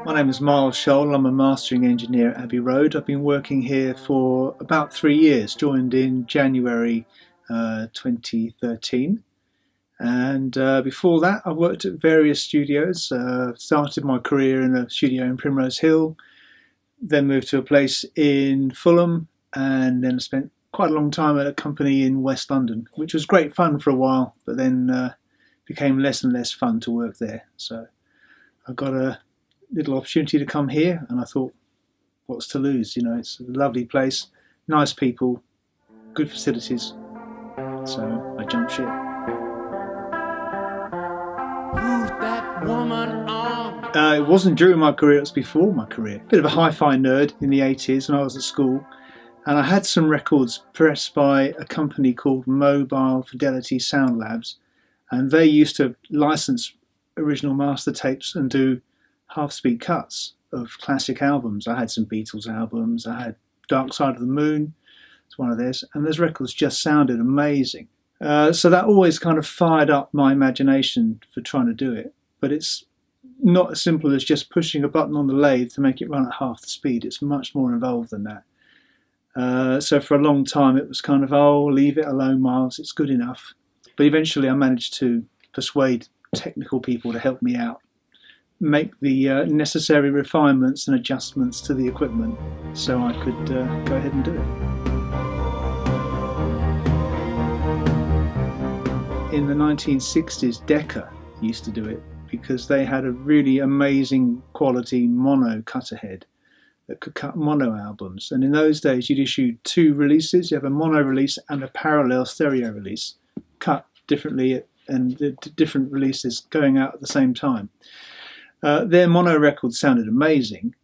My name is Miles Scholl. I'm a mastering engineer at Abbey Road. I've been working here for about 3 years, joined in January 2013. And before that, I worked at various studios. Started my career in a studio in Primrose Hill, then moved to a place in Fulham, and then spent quite a long time at a company in West London, which was great fun for a while, but then became less and less fun to work there. So I got a little opportunity to come here, and I thought, what's to lose? You know, it's a lovely place, nice people, good facilities. So I jumped ship. Who's that woman on? It wasn't during my career, it was before my career. Bit of a hi-fi nerd in the 80s when I was at school, and I had some records pressed by a company called Mobile Fidelity Sound Labs, and they used to license original master tapes and do half-speed cuts of classic albums. I had some Beatles albums, I had Dark Side of the Moon, it's one of theirs, and those records just sounded amazing. So that always kind of fired up my imagination for trying to do it. But it's not as simple as just pushing a button on the lathe to make it run at half the speed. It's much more involved than that. So for a long time it was kind of, oh, leave it alone, Miles, it's good enough. But eventually I managed to persuade technical people to help me out, make the necessary refinements and adjustments to the equipment so I could go ahead and do it. In the 1960s, Decca used to do it because they had a really amazing quality mono cutter head that could cut mono albums. And in those days, you'd issue 2 releases. You have a mono release and a parallel stereo release, cut differently, and the different releases going out at the same time. Their mono records sounded amazing,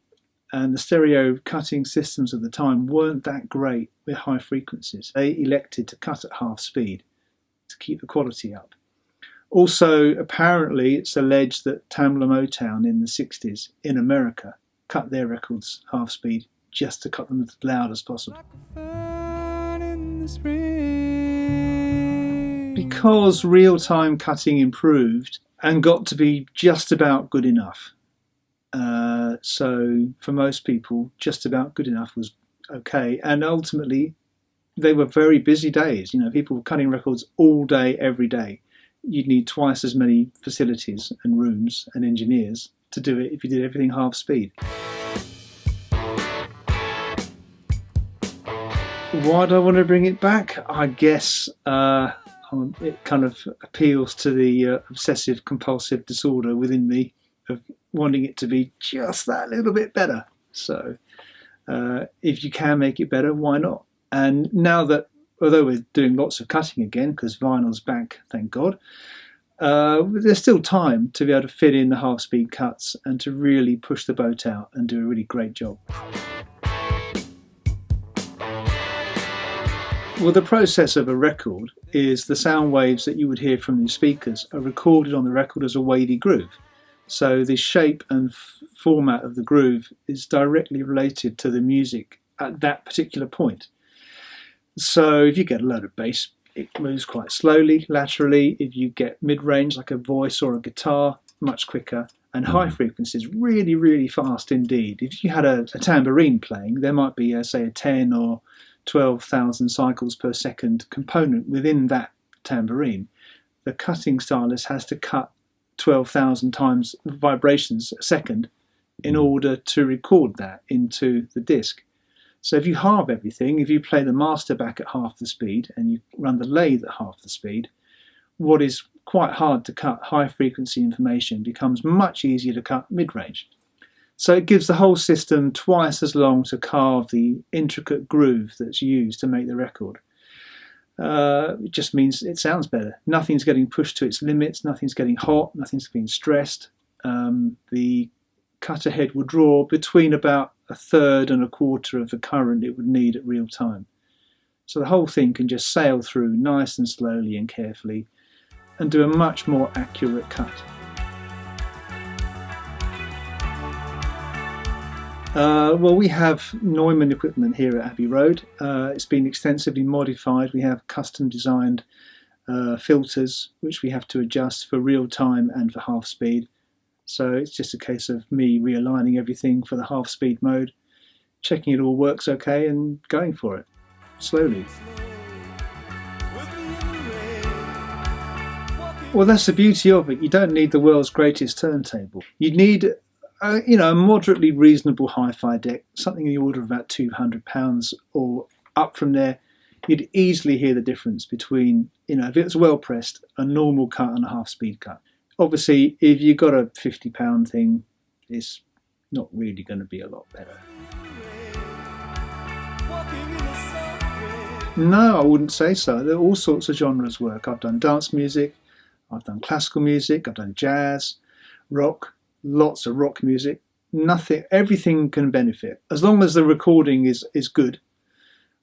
and the stereo cutting systems of the time weren't that great with high frequencies. They elected to cut at half speed to keep the quality up. Also, apparently, it's alleged that Tamla Motown in the 60s in America cut their records half speed just to cut them as loud as possible. Because real-time cutting improved and got to be just about good enough. So for most people, just about good enough was okay. And ultimately, they were very busy days. You know, people were cutting records all day, every day. You'd need twice as many facilities and rooms and engineers to do it if you did everything half speed. Why do I want to bring it back? I guess it kind of appeals to the obsessive compulsive disorder within me of wanting it to be just that little bit better. So if you can make it better, why not? And now that, although we're doing lots of cutting again, because vinyl's back, thank God, there's still time to be able to fit in the half-speed cuts and to really push the boat out and do a really great job. Well, the process of a record is the sound waves that you would hear from the speakers are recorded on the record as a wavy groove. So the shape and format of the groove is directly related to the music at that particular point. So if you get a load of bass, it moves quite slowly, laterally. If you get mid-range, like a voice or a guitar, much quicker. And high frequencies, really, really fast indeed. If you had a tambourine playing, there might be, say, a 10 or 12,000 cycles per second component within that tambourine. The cutting stylus has to cut 12,000 times vibrations a second in order to record that into the disc. So if you halve everything, if you play the master back at half the speed and you run the lathe at half the speed, what is quite hard to cut high frequency information becomes much easier to cut mid-range. So it gives the whole system twice as long to carve the intricate groove that's used to make the record. It just means it sounds better. Nothing's getting pushed to its limits, nothing's getting hot, nothing's being stressed. The cutter head will draw between about 1/3 and 1/4 of the current it would need at real time. So the whole thing can just sail through nice and slowly and carefully and do a much more accurate cut. Well, we have Neumann equipment here at Abbey Road. It's been extensively modified. We have custom designed filters which we have to adjust for real time and for half speed. So it's just a case of me realigning everything for the half-speed mode, checking it all works okay and going for it, slowly. Well, that's the beauty of it. You don't need the world's greatest turntable. You need a moderately reasonable hi-fi deck, something in the order of about £200 or up from there. You'd easily hear the difference between, if it's well pressed, a normal cut and a half-speed cut. Obviously, if you've got a £50 thing, it's not really going to be a lot better. No, I wouldn't say so. There are all sorts of genres work. I've done dance music, I've done classical music, I've done jazz, rock, lots of rock music. Everything can benefit as long as the recording is good.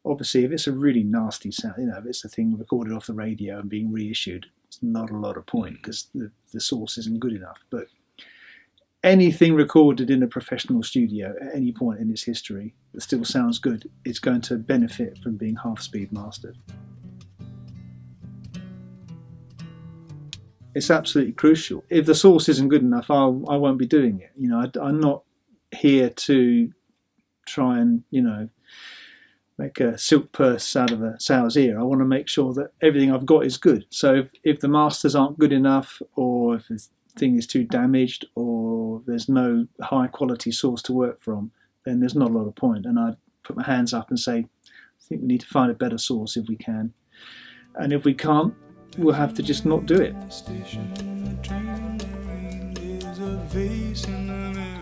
Obviously, if it's a really nasty sound, if it's a thing recorded off the radio and being reissued, it's not a lot of point because the source isn't good enough. But anything recorded in a professional studio at any point in its history that still sounds good is going to benefit from being half-speed mastered. It's absolutely crucial. If the source isn't good enough, I won't be doing it. I'm not here to try and, make a silk purse out of a sow's ear. I want to make sure that everything I've got is good. So if the masters aren't good enough, or if the thing is too damaged, or there's no high quality source to work from, then there's not a lot of point. And I put my hands up and say, I think we need to find a better source if we can. And if we can't, we'll have to just not do it.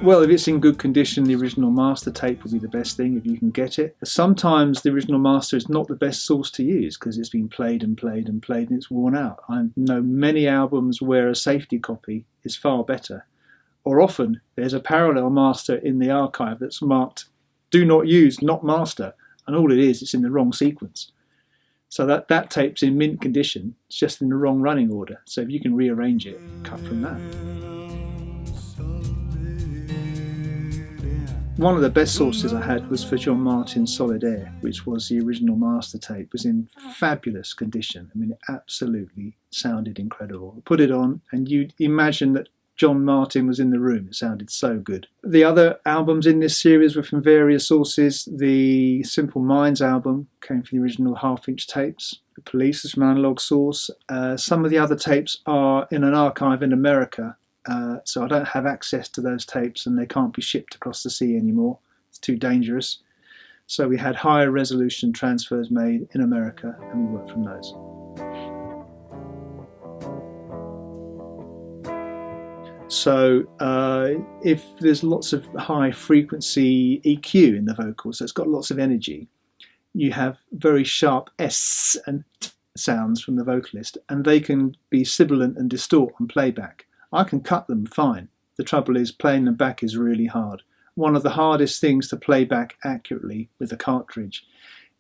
Well, if it's in good condition, the original master tape will be the best thing if you can get it. Sometimes the original master is not the best source to use because it's been played and played and played and it's worn out. I know many albums where a safety copy is far better. Or often there's a parallel master in the archive that's marked do not use, not master, and all it is, it's in the wrong sequence. So that tape's in mint condition, it's just in the wrong running order. So if you can rearrange it, cut from that. One of the best sources I had was for John Martin's Solid Air, which was the original master tape. It was in fabulous condition. I mean, it absolutely sounded incredible. Put it on and you'd imagine that John Martin was in the room. It sounded so good. The other albums in this series were from various sources. The Simple Minds album came from the original half-inch tapes. The Police is from an analogue source. Some of the other tapes are in an archive in America. So I don't have access to those tapes and they can't be shipped across the sea anymore. It's too dangerous. So we had higher resolution transfers made in America and we worked from those. So if there's lots of high frequency EQ in the vocals, so it's got lots of energy, you have very sharp S and T sounds from the vocalist and they can be sibilant and distort on playback. I can cut them fine. The trouble is playing them back is really hard. One of the hardest things to play back accurately with a cartridge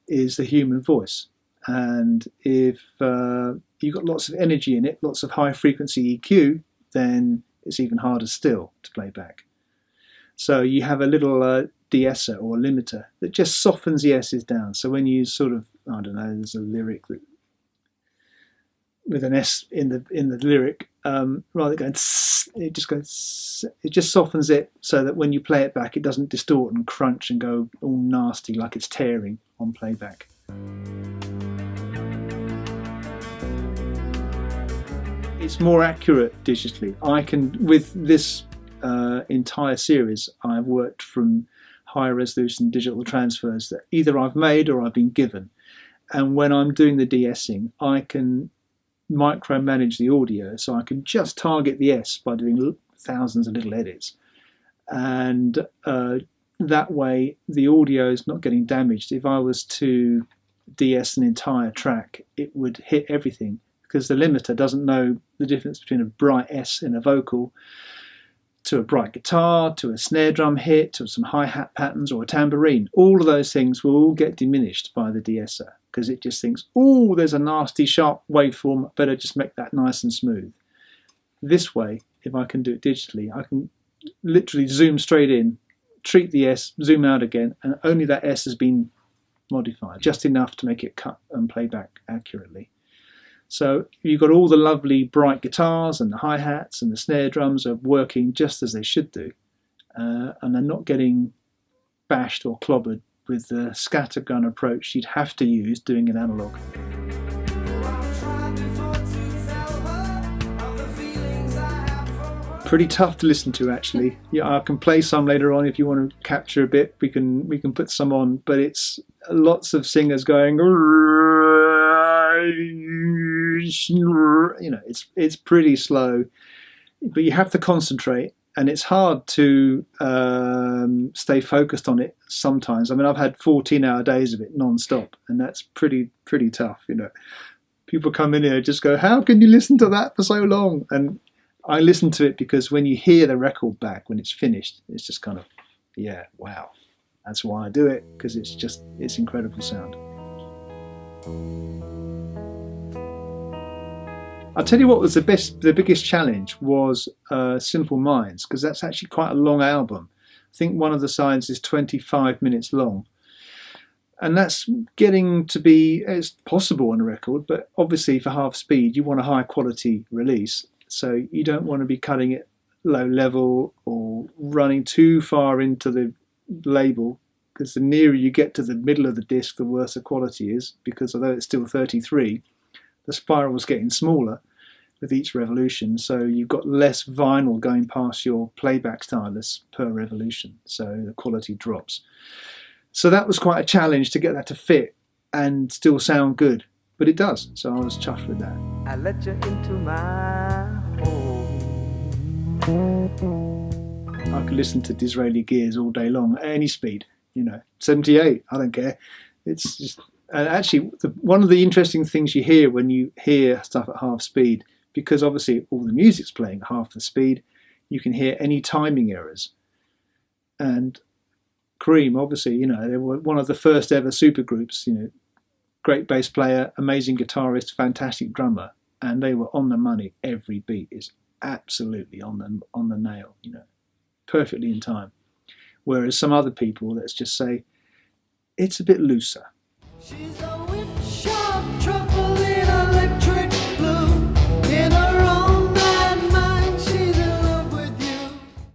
is the human voice. And if you've got lots of energy in it, lots of high frequency EQ, then it's even harder still to play back. So you have a little de-esser or limiter that just softens the S's down. So when you sort of, I don't know, there's a lyric that with an S in the lyric, rather than going tss, it just goes tss, it just softens it so that when you play it back it doesn't distort and crunch and go all nasty like it's tearing on playback. It's more accurate digitally. I can, with this entire series, I've worked from higher resolution digital transfers that either I've made or I've been given. And when I'm doing the de-essing, I can micromanage the audio, so I can just target the S by doing thousands of little edits. And that way the audio is not getting damaged. If I was to de-ess an entire track, it would hit everything, because the limiter doesn't know the difference between a bright S in a vocal to a bright guitar, to a snare drum hit, to some hi-hat patterns or a tambourine. All of those things will all get diminished by the de-esser because it just thinks, oh, there's a nasty sharp waveform, better just make that nice and smooth. This way, if I can do it digitally, I can literally zoom straight in, treat the S, zoom out again, and only that S has been modified, just enough to make it cut and play back accurately. So you've got all the lovely bright guitars and the hi-hats and the snare drums are working just as they should do, and they're not getting bashed or clobbered with the scattergun approach you'd have to use doing an analogue. Pretty tough to listen to, actually. Yeah, I can play some later on if you want to capture a bit. We can put some on, but it's lots of singers going. You know, it's pretty slow, but you have to concentrate, and it's hard to stay focused on it sometimes. I mean, I've had 14-hour days of it non-stop, and that's pretty tough. You know, people come in here and just go, "How can you listen to that for so long?" And I listen to it because when you hear the record back when it's finished, it's just kind of, yeah, wow. That's why I do it, because it's incredible sound. I'll tell you what was the biggest challenge was Simple Minds, because that's actually quite a long album. I think one of the sides is 25 minutes long. And that's getting to be, it's possible on a record, but obviously for half speed, you want a high quality release. So you don't want to be cutting it low level or running too far into the label, because the nearer you get to the middle of the disc, the worse the quality is, because although it's still 33, the spiral's getting smaller with each revolution, so you've got less vinyl going past your playback stylus per revolution, so the quality drops. So that was quite a challenge to get that to fit and still sound good, but it does, so I was chuffed with that. I let you into my I could listen to Disraeli Gears all day long at any speed, 78, I don't care. It's just, and actually one of the interesting things you hear when you hear stuff at half speed, because obviously all the music's playing at half the speed, you can hear any timing errors. And Cream, obviously, they were one of the first ever supergroups, great bass player, amazing guitarist, fantastic drummer, and they were on the money. Every beat is absolutely on the nail, perfectly in time. Whereas some other people, let's just say, it's a bit looser. She's